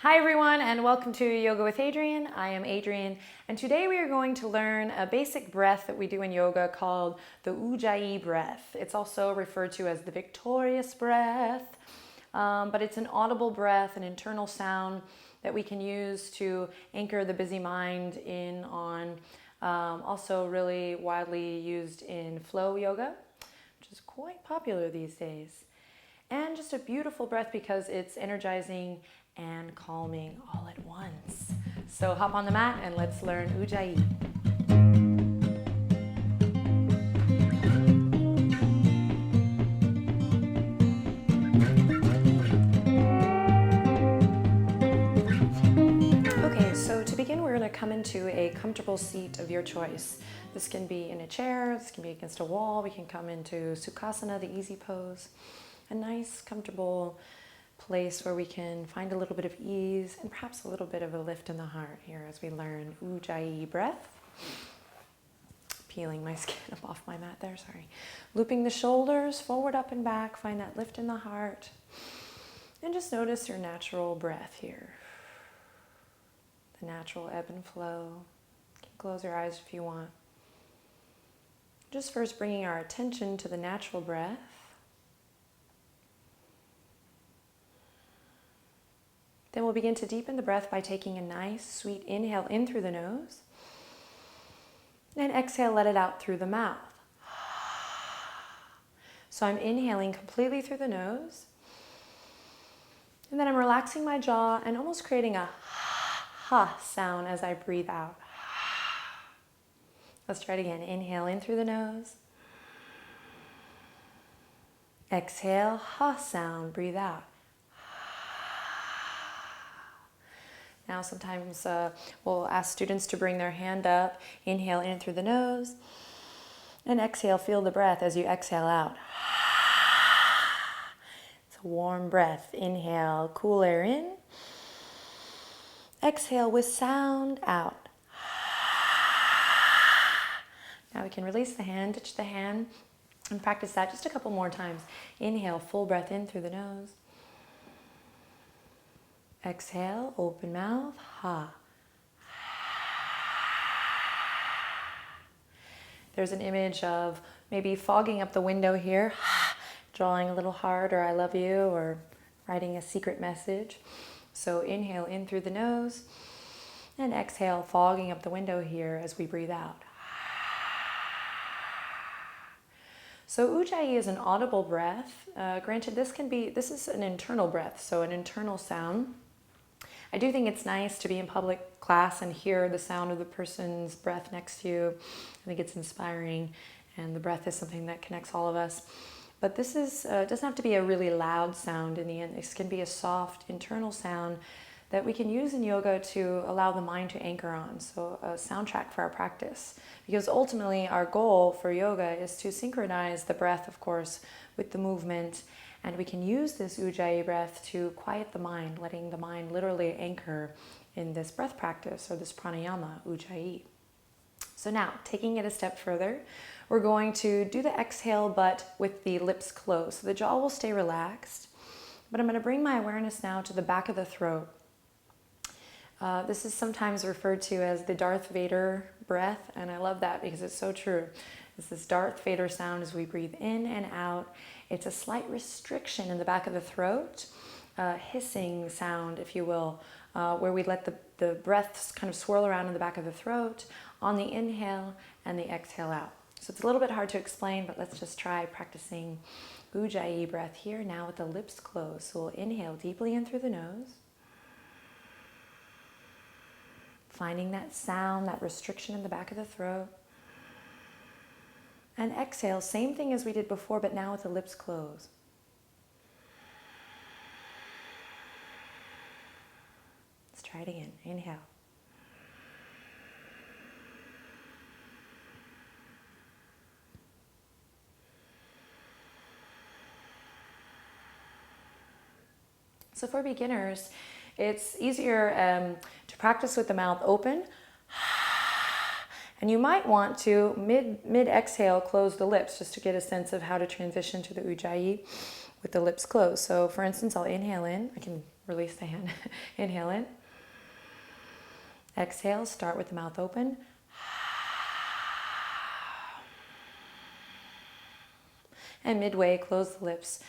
Hi everyone, and welcome to Yoga with Adriene. I am Adriene, and today we are going to learn a basic breath that we do in yoga called the Ujjayi breath. It's also referred to as the victorious breath, but it's an audible breath, an internal sound that we can use to anchor the busy mind in on. Also really widely used in flow yoga, which is quite popular these days. And just a beautiful breath because it's energizing and calming all at once. So hop on the mat and let's learn Ujjayi. Okay, so to begin, we're going to come into a comfortable seat of your choice. This can be in a chair, this can be against a wall. We can come into Sukhasana, the easy pose. A nice, comfortable place where we can find a little bit of ease and perhaps a little bit of a lift in the heart here as we learn Ujjayi breath. Peeling my skin up off my mat there, sorry. Looping the shoulders forward, up and back. Find that lift in the heart. And just notice your natural breath here. The natural ebb and flow. You can close your eyes if you want. Just first bringing our attention to the natural breath. Then we'll begin to deepen the breath by taking a nice, sweet inhale in through the nose. And exhale, let it out through the mouth. So I'm inhaling completely through the nose. And then I'm relaxing my jaw and almost creating a ha sound as I breathe out. Let's try it again. Inhale in through the nose. Exhale, ha sound, breathe out. Now sometimes we'll ask students to bring their hand up, inhale in through the nose, and exhale, feel the breath as you exhale out. It's a warm breath. Inhale, cool air in. Exhale with sound out. Now we can release the hand, touch the hand, and practice that just a couple more times. Inhale, full breath in through the nose. Exhale, open mouth, ha. There's an image of maybe fogging up the window here, drawing a little heart or I love you or writing a secret message. So inhale in through the nose and exhale, fogging up the window here as we breathe out. So Ujjayi is an audible breath. Granted, this is an internal breath, so an internal sound. I do think it's nice to be in public class and hear the sound of the person's breath next to you. I think it's inspiring, and the breath is something that connects all of us. But this doesn't have to be a really loud sound in the end. This can be a soft internal sound that we can use in yoga to allow the mind to anchor on. So a soundtrack for our practice. Because ultimately our goal for yoga is to synchronize the breath, of course, with the movement. And we can use this Ujjayi breath to quiet the mind, letting the mind literally anchor in this breath practice or this pranayama, Ujjayi. So now, taking it a step further, we're going to do the exhale but with the lips closed. So the jaw will stay relaxed, but I'm going to bring my awareness now to the back of the throat. This is sometimes referred to as the Darth Vader breath, and I love that because it's so true. It's this Darth Vader sound as we breathe in and out. It's a slight restriction in the back of the throat, hissing sound, if you will, where we let the breaths kind of swirl around in the back of the throat on the inhale and the exhale out. So it's a little bit hard to explain, but let's just try practicing Ujjayi breath here now with the lips closed. So we'll inhale deeply in through the nose, finding that sound, that restriction in the back of the throat. And exhale, same thing as we did before, but now with the lips closed. Let's try it again. Inhale. So for beginners, it's easier to practice with the mouth open. And you might want to, mid-exhale, close the lips just to get a sense of how to transition to the Ujjayi with the lips closed. So for instance, I'll inhale in. I can release the hand. Inhale in. Exhale, start with the mouth open. And midway, close the lips.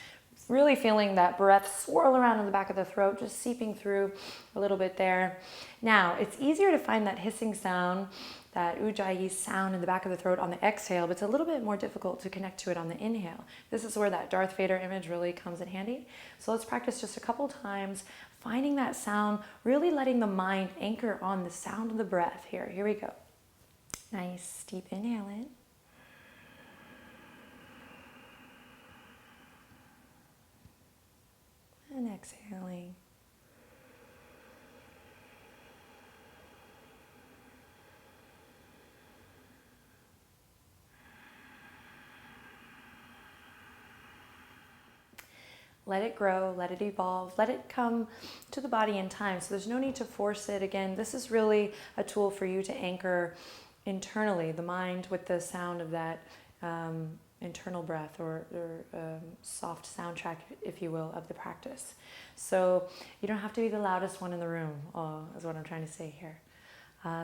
Really feeling that breath swirl around in the back of the throat, just seeping through a little bit there. Now, it's easier to find that hissing sound, that Ujjayi sound in the back of the throat on the exhale, but it's a little bit more difficult to connect to it on the inhale. This is where that Darth Vader image really comes in handy. So let's practice just a couple times, finding that sound, really letting the mind anchor on the sound of the breath here. Here we go. Nice, deep inhale in. And exhaling. Let it grow, let it evolve, let it come to the body in time. So there's no need to force it. Again, this is really a tool for you to anchor internally, the mind with the sound of that internal breath or soft soundtrack, if you will, of the practice. So you don't have to be the loudest one in the room, is what I'm trying to say here.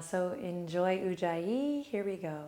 So enjoy Ujjayi. Here we go.